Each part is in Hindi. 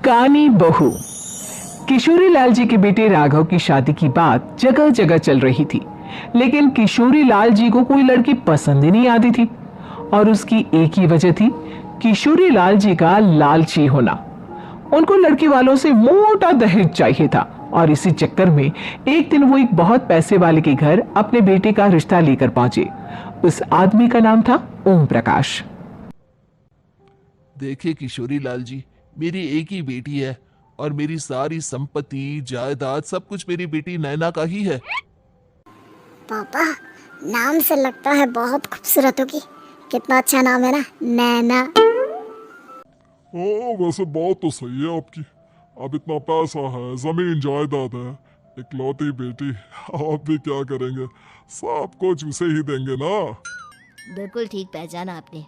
कानी बहू। किशोरी लाल जी के बेटे राघव की शादी की बात जगह जगह चल रही थी, लेकिन किशोरी लाल जी को कोई लड़की पसंद ही नहीं आती थी। और उसकी एक ही वजह थी, किशोरी लाल जी का लालची होना। उनको लड़की वालों से मोटा दहेज चाहिए था और इसी चक्कर में एक दिन वो एक बहुत पैसे वाले के घर अपने बेटे का रिश्ता लेकर पहुंचे। उस आदमी का नाम था ओम प्रकाश। देखिए किशोरी लाल जी, मेरी एक ही बेटी है और मेरी सारी संपत्ति जायदाद सब कुछ मेरी बेटी नैना का ही है। पापा, नाम से लगता है बहुत खूबसूरत होगी। कितना अच्छा नाम है ना, नैना। वैसे बात तो सही है आपकी। अब इतना पैसा है, जमीन जायदाद है, इकलौती बेटी, आप भी क्या करेंगे, सब कुछ उसे ही देंगे ना। बिल्कुल ठीक पहचाना आपने।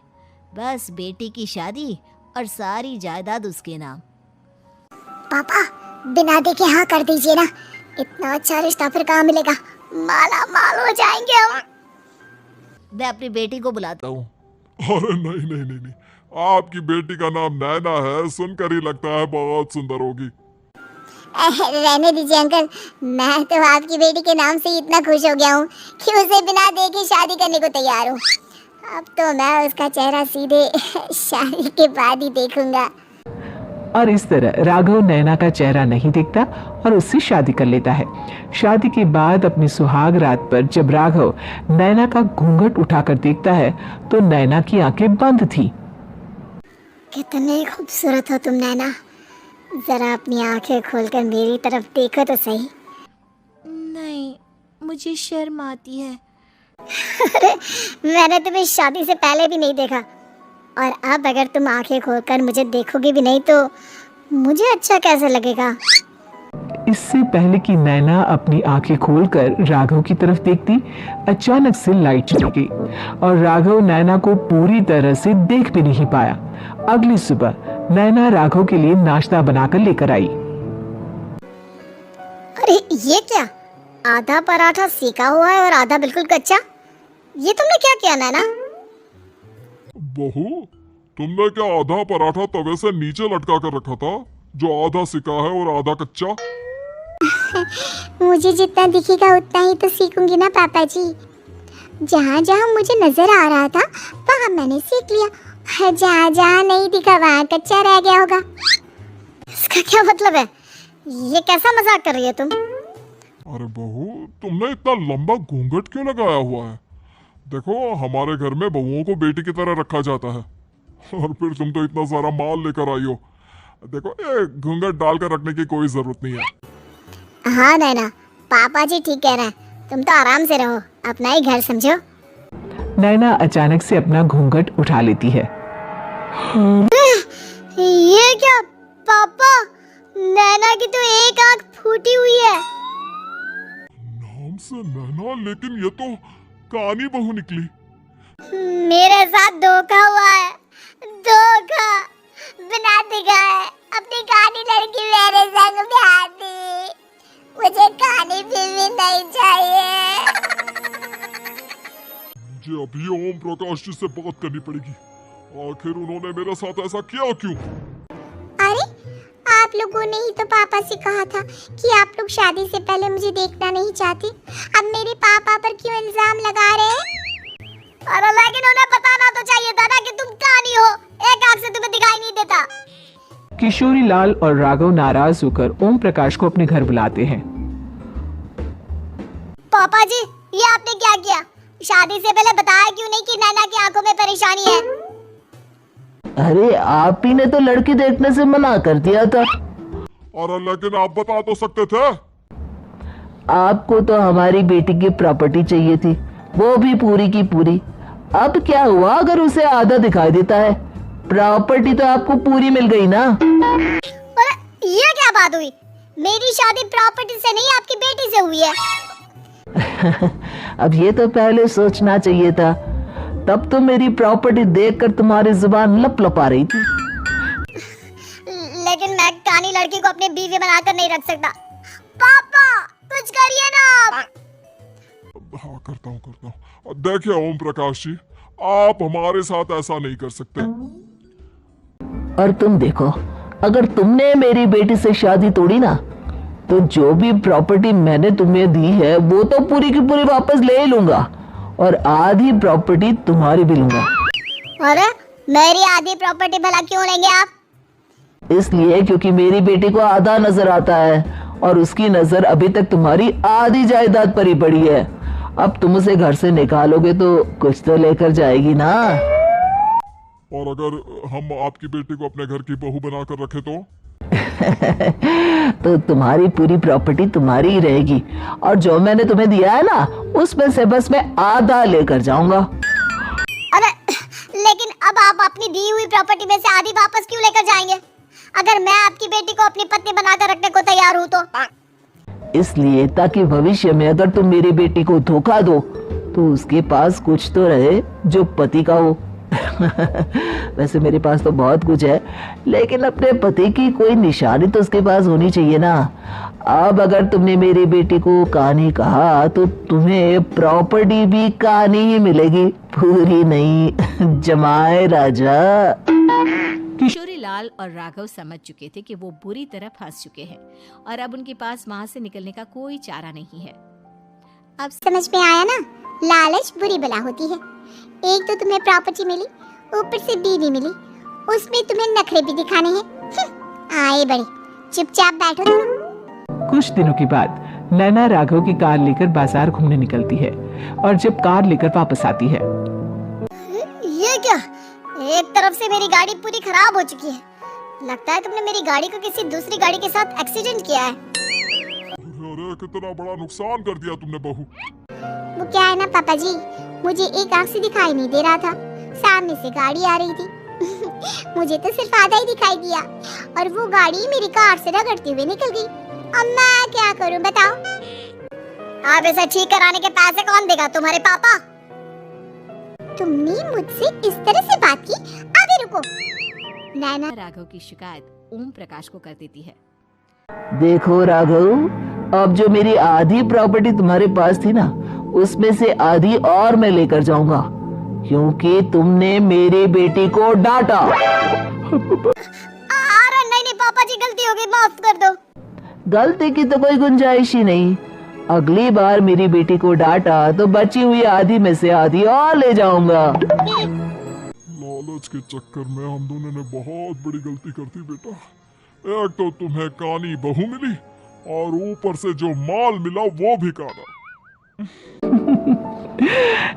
बस बेटी की शादी और सारी जायदाद उसके नाम। पापा, बिना देखे हाँ कर दीजिए ना। इतना अच्छा रिश्ता फिर कहाँ मिलेगा, माला माल हो जाएंगे हम। मैं अपनी बेटी को बुलाता हूँ। अरे नहीं नहीं नहीं नहीं, आपकी बेटी का नाम नैना है, सुनकर ही लगता है बहुत सुंदर होगी। रहने दीजिए अंकल, मैं तो आपकी बेटी के नाम से इतना खुश हो गया हूँ कि उसे बिना देखे शादी करने को तैयार हूँ। अब तो मैं उसका चेहरा सीधे शादी के बाद ही देखूंगा। और इस तरह राघव नैना का चेहरा नहीं देखता और उससे शादी कर लेता है। शादी के बाद अपनी सुहाग रात पर जब राघव नैना का घूंघट उठाकर देखता है तो नैना की आंखें बंद थी। कितने खूबसूरत हो तुम नैना, जरा अपनी आंखें खोलकर मेरी तरफ देखो तो सही। नहीं, मुझे शर्म आती है। अरे, मैंने तुम्हें शादी से पहले भी नहीं देखा, और अब अगर तुम आंखें खोलकर मुझे देखोगे भी नहीं तो मुझे अच्छा कैसे लगेगा। इससे पहले कि नैना अपनी आंखें खोलकर राघव की तरफ देखती, अचानक से लाइट चली गई और राघव नैना को पूरी तरह से देख भी नहीं पाया। अगली सुबह नैना राघव के लिए नाश्ता बनाकर लेकर आई। अरे ये क्या, आधा पराठा सेका हुआ है और आधा बिल्कुल कच्चा। ये तुमने क्या किया नैना? बहू, तुमने क्या आधा पराठा तवे से नीचे लटका कर रखा था, जो आधा सिका है और आधा कच्चा? मुझे जितना दिखेगा उतना ही तो सीखूंगी ना पापा जी। जहाँ जहाँ मुझे नजर आ रहा था वहाँ मैंने सीख लिया, जहाँ जहाँ नहीं दिखा वहाँ कच्चा रह गया होगा। इसका क्या मतलब है? ये कैसा मजाक कर रही है तुम? अरे बहू, तुमने इतना लंबा घूंघट क्यों लगाया हुआ है? देखो, हमारे घर में बहुओं को बेटी की तरह रखा जाता है, और फिर तुम तो इतना सारा माल लेकर आई हो। देखो, ये घूंघट डालकर रखने की कोई जरूरत नहीं है। हाँ नैना, पापा जी ठीक कह रहे हैं, तुम तो आराम से रहो, अपना ही घर समझो। नैना अचानक से अपना घूंघट उठा लेती है। ये क्या पापा, नैना की तो एक आंख फूटी हुई है। नाम से नैना, लेकिन ये तो कानी बहू निकली। मेरे साथ धोखा हुआ है, धोखा। बिना दिखाए अपनी कानी लड़की मेरे संग ब्याह दी। मुझे कानी बीवी नहीं चाहिए। मुझे अभी ओम प्रकाश जी से बात करनी पड़ेगी। आखिर उन्होंने मेरे साथ ऐसा किया क्यों? अरे, आप लोगों ने ही तो पापा से कहा था कि आप लोग शादी से पहले मुझे देखना नहीं चाहते। अब मेरे पापा पर क्यों इल्जाम लगा रहे हैं? अरे लेकिन उन्हें बताना तो चाहिए था ना कि तुम कानी हो, एक आंख से तुम्हें दिखाई नहीं देता। किशोरी लाल और राघव नाराज होकर ओम प्रकाश को अपने घर बुलाते हैं। पापा जी, ये आपने क्या किया? शादी से पहले बताया क्यों नहीं कि नैना की आंखों में परेशानी है? अरे आप ही ने तो लड़की देखने से मना कर दिया था। अरे लेकिन आप बता तो सकते थे। आपको तो हमारी बेटी की प्रॉपर्टी चाहिए थी, वो भी पूरी की पूरी। अब क्या हुआ अगर उसे आधा दिखाई देता है? प्रॉपर्टी तो आपको पूरी मिल गई ना। अरे ये क्या बात हुई? मेरी शादी प्रॉपर्टी से नहीं, आपकी बेटी से हुई है। अब ये तो पहले सोचना चाहिए था, तब तो मेरी प्रॉपर्टी देखकर तुम्हारी जुबान लप लपा रही थी। लेकिन मैं कानी लड़की को अपनी बीवी बनाकर नहीं रख सकता। पापा कुछ करिए ना आप। हाँ, करता हूँ। देखिए ओम प्रकाश जी, आप हमारे साथ ऐसा नहीं कर सकते। और तुम देखो, अगर तुमने मेरी बेटी से शादी तोड़ी ना, तो जो भी प्रॉपर्टी मैंने तुम्हें दी है वो तो पूरी की पूरी वापस ले लूंगा, और आधी प्रॉपर्टी तुम्हारी भी लूंगा। अरे मेरी आधी प्रॉपर्टी भला क्यों लेंगे आप? इसलिए क्योंकि मेरी बेटी को आधा नजर आता है और उसकी नजर अभी तक तुम्हारी आधी जायदाद पर ही पड़ी है। अब तुम उसे घर से निकालोगे तो कुछ तो लेकर जाएगी ना। और अगर हम आपकी बेटी को अपने घर की बहू बनाकर रखे तो? तो तुम्हारी पूरी प्रॉपर्टी तुम्हारी ही रहेगी, और जो मैंने तुम्हें दिया है ना, उसमें से बस मैं आधा लेकर जाऊंगा। अरे लेकिन अब आप अपनी दी हुई प्रॉपर्टी में से आधी वापस क्यों लेकर जाएंगे? अगर मैं आपकी बेटी को अपनी पत्नी बनाकर रखने को तैयार हूँ तो? इसलिए ताकि भविष्य में अगर तुम मेरी बेटी को धोखा दो तो उसके पास कुछ तो रहे जो पति का हो। वैसे मेरे पास तो बहुत कुछ है, लेकिन अपने पति की कोई निशानी तो उसके पास होनी चाहिए ना। अब अगर तुमने मेरी बेटी को कहानी कहा तो तुम्हें प्रॉपर्टी भी कहानी ही मिलेगी, पूरी नहीं। जमाए राजा। किशोरी लाल और राघव समझ चुके थे कि वो बुरी तरह फंस चुके हैं और अब उनके पास वहां से निकलने का कोई चारा नहीं है। अब समझ में आया ना, लालच बुरी बला होती है। एक तो तुम्हें प्रॉपर्टी मिली, ऊपर से बीवी मिली, उसमें तुम्हें नखरे भी दिखाने हैं। आए बड़े, चुपचाप बैठो तुम। कुछ दिनों के बाद नैना राघव की कार लेकर बाजार घूमने निकलती है, और जब कार लेकर वापस आती है, ये क्या? एक तरफ से मेरी गाड़ी पूरी खराब हो चुकी है। लगता है तुमने मेरी गाड़ी को किसी दूसरी गाड़ी के साथ एक्सीडेंट किया है। अरे कितना बड़ा नुकसान कर दिया तुमने बहू। वो क्या है ना पापा जी, मुझे एक आंख से दिखाई नहीं दे रहा था, सामने से गाड़ी आ रही थी। मुझे तो सिर्फ आधा ही दिखाई दिया, और वो गाड़ी मेरी कार से रगड़ते हुए निकल गई। अब मैं क्या करूं बताओ? आप इसे ठीक कराने के पैसे कौन देगा? तुम्हारे पापा? तुमने मुझसे इस तरह से बात की? अभी रुको। नैना राघव की शिकायत ओम प्रकाश को कर देती है। देखो राघव, अब जो मेरी आधी प्रॉपर्टी तुम्हारे पास थी ना, उसमें से आधी और मैं लेकर जाऊंगा, क्योंकि तुमने मेरी बेटी को डांटा। अरे नहीं पापा जी, गलती हो गई, माफ कर दो। गलती की तो कोई गुंजाइश ही नहीं। अगली बार मेरी बेटी को डांटा तो बची हुई आधी में से आधी और ले जाऊंगा। लालच के चक्कर में हम दोनों ने बहुत बड़ी गलती कर दी बेटा। एक तो तुम्हें कानी बहू मिली, और ऊपर से जो माल मिला वो भी काना।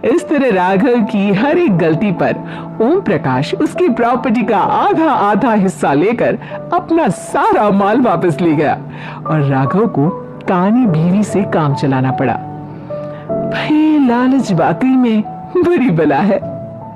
इस तरह राघव की हर एक गलती पर ओम प्रकाश उसकी प्रॉपर्टी का आधा आधा हिस्सा लेकर अपना सारा माल वापस ले गया, और राघव को कानी बीवी से काम चलाना पड़ा। भाई लालच वाकई में बुरी बला है।